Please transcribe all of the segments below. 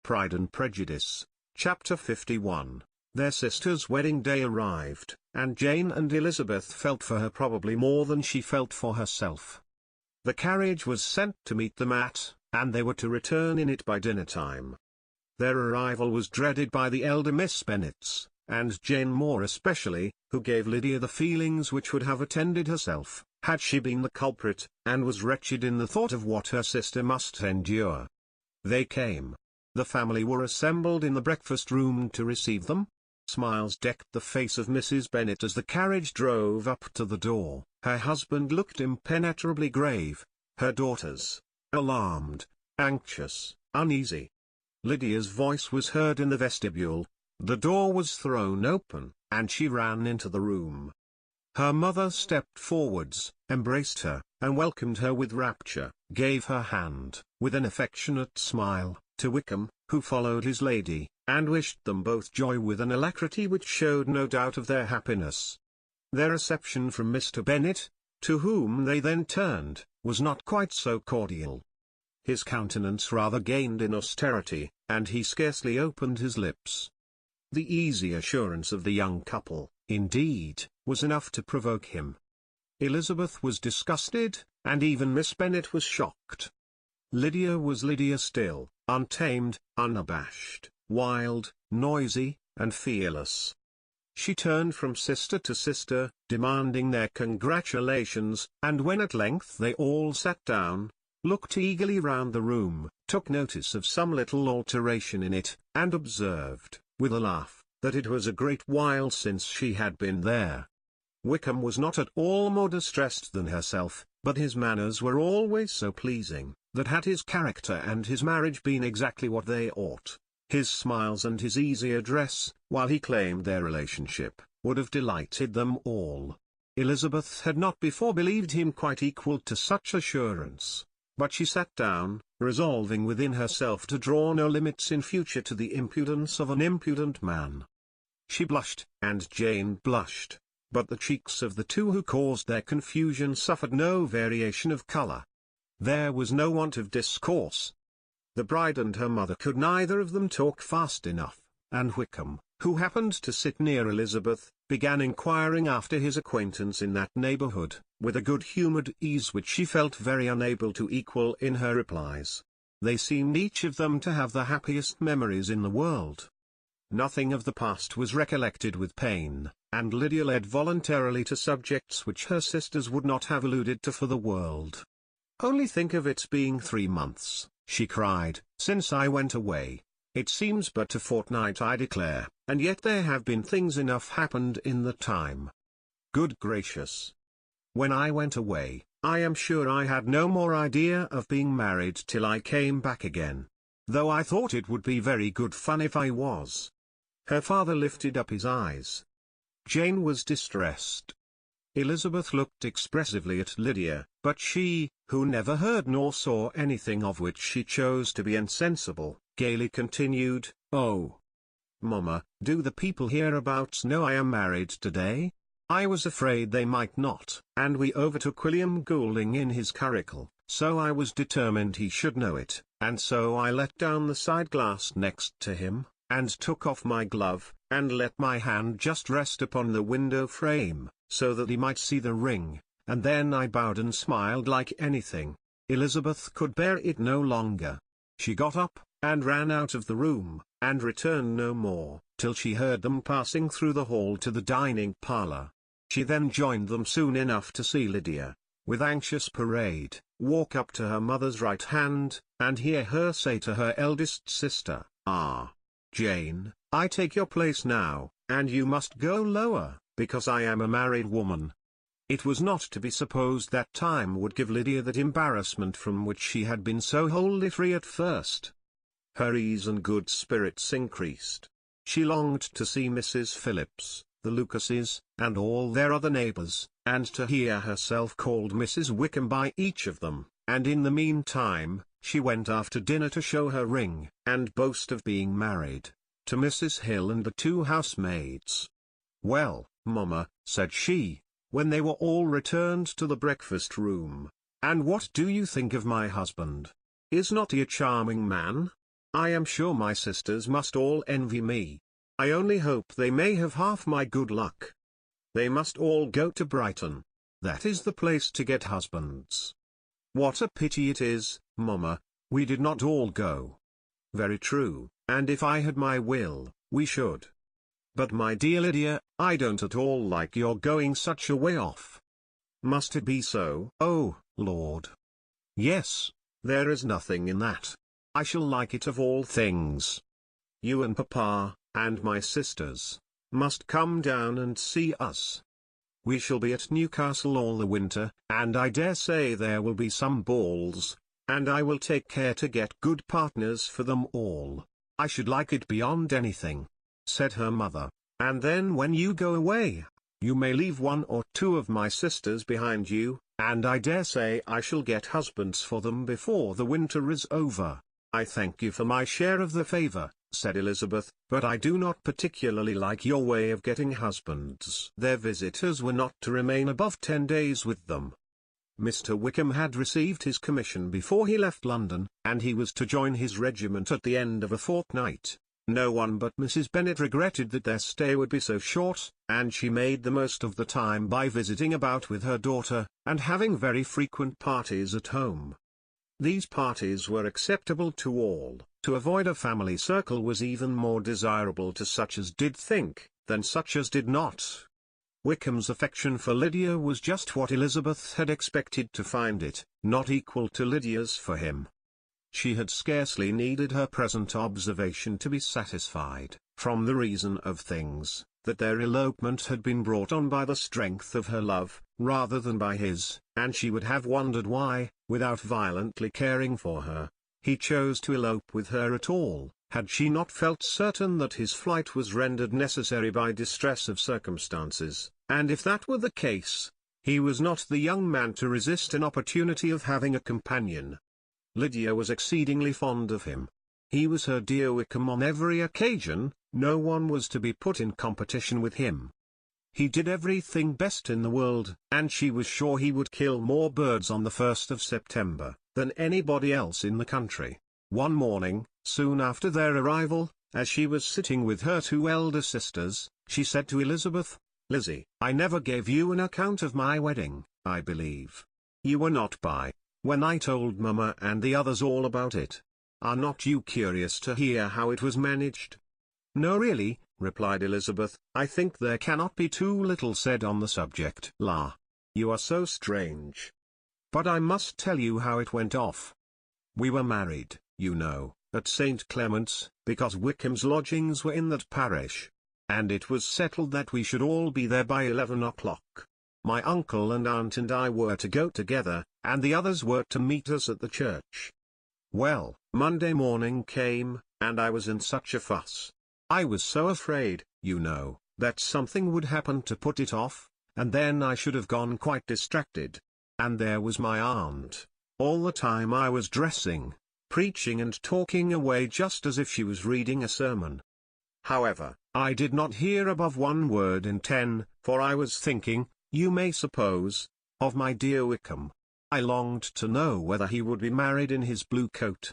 Pride and Prejudice, Chapter 51. Their sister's wedding day arrived, and Jane and Elizabeth felt for her probably more than she felt for herself. The carriage was sent to meet them and they were to return in it by dinner time. Their arrival was dreaded by the elder Miss Bennets, and Jane more especially, who gave Lydia the feelings which would have attended herself, had she been the culprit, and was wretched in the thought of what her sister must endure. They came. The family were assembled in the breakfast-room to receive them. Smiles decked the face of Mrs. Bennet as the carriage drove up to the door. Her husband looked impenetrably grave, her daughters, alarmed, anxious, uneasy. Lydia's voice was heard in the vestibule, the door was thrown open, and she ran into the room. Her mother stepped forwards, embraced her, and welcomed her with rapture, gave her hand, with an affectionate smile, to Wickham, who followed his lady, and wished them both joy with an alacrity which showed no doubt of their happiness. Their reception from Mr. Bennet, to whom they then turned, was not quite so cordial. His countenance rather gained in austerity, and he scarcely opened his lips. The easy assurance of the young couple, indeed, was enough to provoke him. Elizabeth was disgusted, and even Miss Bennet was shocked. Lydia was Lydia still, untamed, unabashed, wild, noisy, and fearless. She turned from sister to sister, demanding their congratulations, and when at length they all sat down, looked eagerly round the room, took notice of some little alteration in it, and observed, with a laugh, that it was a great while since she had been there. Wickham was not at all more distressed than herself, but his manners were always so pleasing, that had his character and his marriage been exactly what they ought, his smiles and his easy address, while he claimed their relationship, would have delighted them all. Elizabeth had not before believed him quite equal to such assurance, but she sat down, resolving within herself to draw no limits in future to the impudence of an impudent man. She blushed, and Jane blushed, but the cheeks of the two who caused their confusion suffered no variation of colour. There was no want of discourse. The bride and her mother could neither of them talk fast enough, and Wickham, who happened to sit near Elizabeth, began inquiring after his acquaintance in that neighbourhood, with a good-humoured ease which she felt very unable to equal in her replies. They seemed each of them to have the happiest memories in the world. Nothing of the past was recollected with pain, and Lydia led voluntarily to subjects which her sisters would not have alluded to for the world. "Only think of its being 3 months," she cried, "since I went away. It seems but a fortnight, I declare, and yet there have been things enough happened in the time. Good gracious! When I went away, I am sure I had no more idea of being married till I came back again, though I thought it would be very good fun if I was." Her father lifted up his eyes. Jane was distressed. Elizabeth looked expressively at Lydia, but she, who never heard nor saw anything of which she chose to be insensible, gaily continued, "Oh, Mamma, do the people hereabouts know I am married today? I was afraid they might not, and we overtook William Goulding in his curricle, so I was determined he should know it, and so I let down the side glass next to him, and took off my glove, and let my hand just rest upon the window frame, so that he might see the ring, and then I bowed and smiled like anything." Elizabeth could bear it no longer. She got up, and ran out of the room, and returned no more, till she heard them passing through the hall to the dining parlour. She then joined them soon enough to see Lydia, with anxious parade, walk up to her mother's right hand, and hear her say to her eldest sister, "Ah, Jane, I take your place now, and you must go lower, because I am a married woman." It was not to be supposed that time would give Lydia that embarrassment from which she had been so wholly free at first. Her ease and good spirits increased. She longed to see Mrs. Phillips, the Lucases, and all their other neighbours, and to hear herself called Mrs. Wickham by each of them, and in the meantime, she went after dinner to show her ring, and boast of being married, to Mrs. Hill and the 2 housemaids. "Well, Mamma," said she, when they were all returned to the breakfast-room, "and what do you think of my husband? Is not he a charming man?" I am sure my sisters must all envy me. I only hope they may have half my good luck. They must all go to Brighton. That is the place to get husbands. What a pity it is, Mamma, we did not all go. Very true, and if I had my will, we should. But my dear Lydia, I don't at all like your going such a way off. Must it be so? Oh, Lord. Yes, there is nothing in that. I shall like it of all things. You and Papa, and my sisters, must come down and see us. We shall be at Newcastle all the winter, and I dare say there will be some balls, and I will take care to get good partners for them all. I should like it beyond anything, said her mother, and then when you go away, you may leave one or two of my sisters behind you, and I dare say I shall get husbands for them before the winter is over. I thank you for my share of the favour, said Elizabeth, but I do not particularly like your way of getting husbands. Their visitors were not to remain above 10 days with them. Mr. Wickham had received his commission before he left London, and he was to join his regiment at the end of a fortnight. No one but Mrs. Bennet regretted that their stay would be so short, and she made the most of the time by visiting about with her daughter, and having very frequent parties at home. These parties were acceptable to all. To avoid a family circle was even more desirable to such as did think, than such as did not. Wickham's affection for Lydia was just what Elizabeth had expected to find it, not equal to Lydia's for him. She had scarcely needed her present observation to be satisfied, from the reason of things, that their elopement had been brought on by the strength of her love, rather than by his, and she would have wondered why, without violently caring for her, he chose to elope with her at all, had she not felt certain that his flight was rendered necessary by distress of circumstances, and if that were the case, he was not the young man to resist an opportunity of having a companion. Lydia was exceedingly fond of him. He was her dear Wickham on every occasion, no one was to be put in competition with him. He did everything best in the world, and she was sure he would kill more birds on the 1st of September, than anybody else in the country. One morning, soon after their arrival, as she was sitting with her two elder sisters, she said to Elizabeth, "Lizzie, I never gave you an account of my wedding, I believe. You were not by, when I told Mamma and the others all about it. Are not you curious to hear how it was managed?" "No, really," replied Elizabeth, "I think there cannot be too little said on the subject." "La! You are so strange. But I must tell you how it went off. We were married, you know, at St. Clement's, because Wickham's lodgings were in that parish. And it was settled that we should all be there by 11 o'clock. My uncle and aunt and I were to go together, and the others were to meet us at the church. Well, Monday morning came, and I was in such a fuss. I was so afraid, you know, that something would happen to put it off, and then I should have gone quite distracted. And there was my aunt, all the time I was dressing, preaching and talking away just as if she was reading a sermon. However, I did not hear above one word in 10, for I was thinking, you may suppose, of my dear Wickham. I longed to know whether he would be married in his blue coat.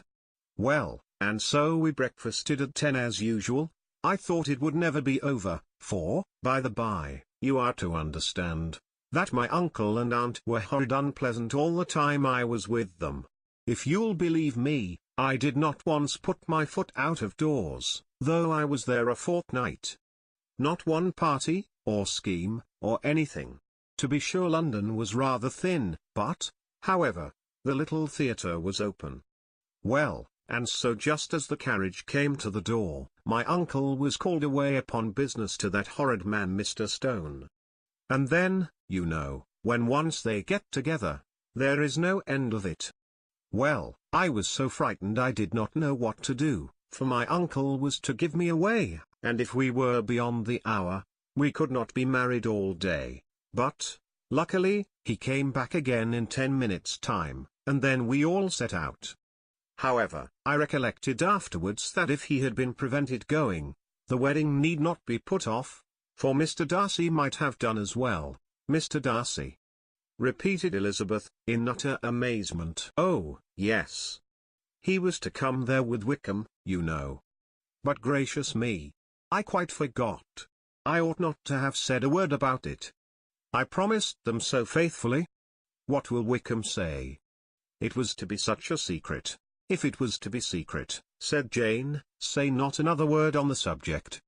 Well, and so we breakfasted at 10 as usual. I thought it would never be over, for, by the by, you are to understand, that my uncle and aunt were horrid unpleasant all the time I was with them. If you'll believe me, I did not once put my foot out of doors, though I was there a fortnight. Not one party, or scheme, or anything. To be sure London was rather thin, but, however, the little theatre was open. Well, and so just as the carriage came to the door, my uncle was called away upon business to that horrid man Mr. Stone. And then, you know, when once they get together, there is no end of it. Well, I was so frightened I did not know what to do, for my uncle was to give me away, and if we were beyond the hour, we could not be married all day. But, luckily, he came back again in 10 minutes' time, and then we all set out. However, I recollected afterwards that if he had been prevented going, the wedding need not be put off, for Mr. Darcy might have done as well. "Mr. Darcy?" repeated Elizabeth, in utter amazement. "Oh, yes. He was to come there with Wickham, you know. But gracious me! I quite forgot. I ought not to have said a word about it. I promised them so faithfully. What will Wickham say? It was to be such a secret. If it was to be secret, said Jane, say not another word on the subject.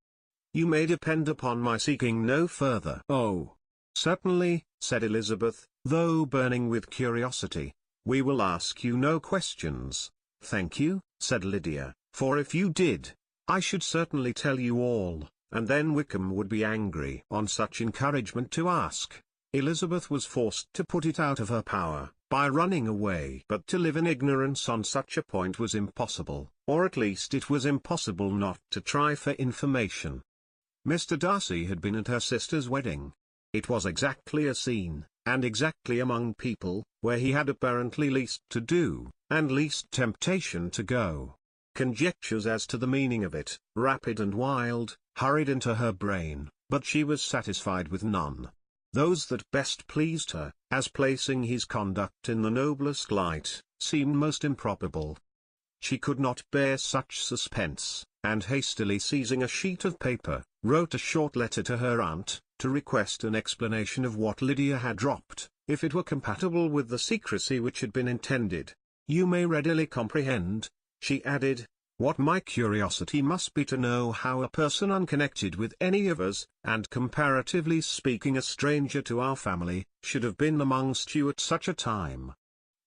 You may depend upon my seeking no further. Oh, certainly, said Elizabeth, though burning with curiosity. We will ask you no questions. Thank you, said Lydia, for if you did, I should certainly tell you all, and then Wickham would be angry. On such encouragement to ask, Elizabeth was forced to put it out of her power, by running away. But to live in ignorance on such a point was impossible, or at least it was impossible not to try for information. Mr. Darcy had been at her sister's wedding. It was exactly a scene, and exactly among people, where he had apparently least to do, and least temptation to go. Conjectures as to the meaning of it, rapid and wild, hurried into her brain, but she was satisfied with none. Those that best pleased her, as placing his conduct in the noblest light, seemed most improbable. She could not bear such suspense, and hastily seizing a sheet of paper, wrote a short letter to her aunt, to request an explanation of what Lydia had dropped, if it were compatible with the secrecy which had been intended. You may readily comprehend, she added, what my curiosity must be to know how a person unconnected with any of us, and comparatively speaking a stranger to our family, should have been amongst you at such a time.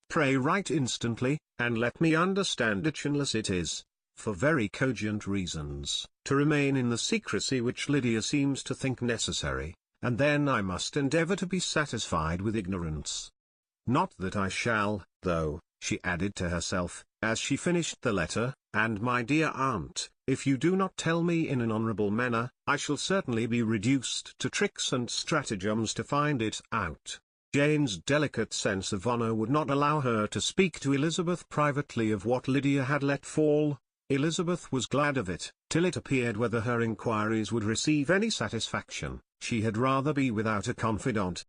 Pray write instantly, and let me understand it unless it is, for very cogent reasons, to remain in the secrecy which Lydia seems to think necessary, and then I must endeavour to be satisfied with ignorance. Not that I shall, though, she added to herself, as she finished the letter, and my dear aunt, if you do not tell me in an honourable manner, I shall certainly be reduced to tricks and stratagems to find it out. Jane's delicate sense of honour would not allow her to speak to Elizabeth privately of what Lydia had let fall. Elizabeth was glad of it, till it appeared whether her inquiries would receive any satisfaction. She had rather be without a confidant,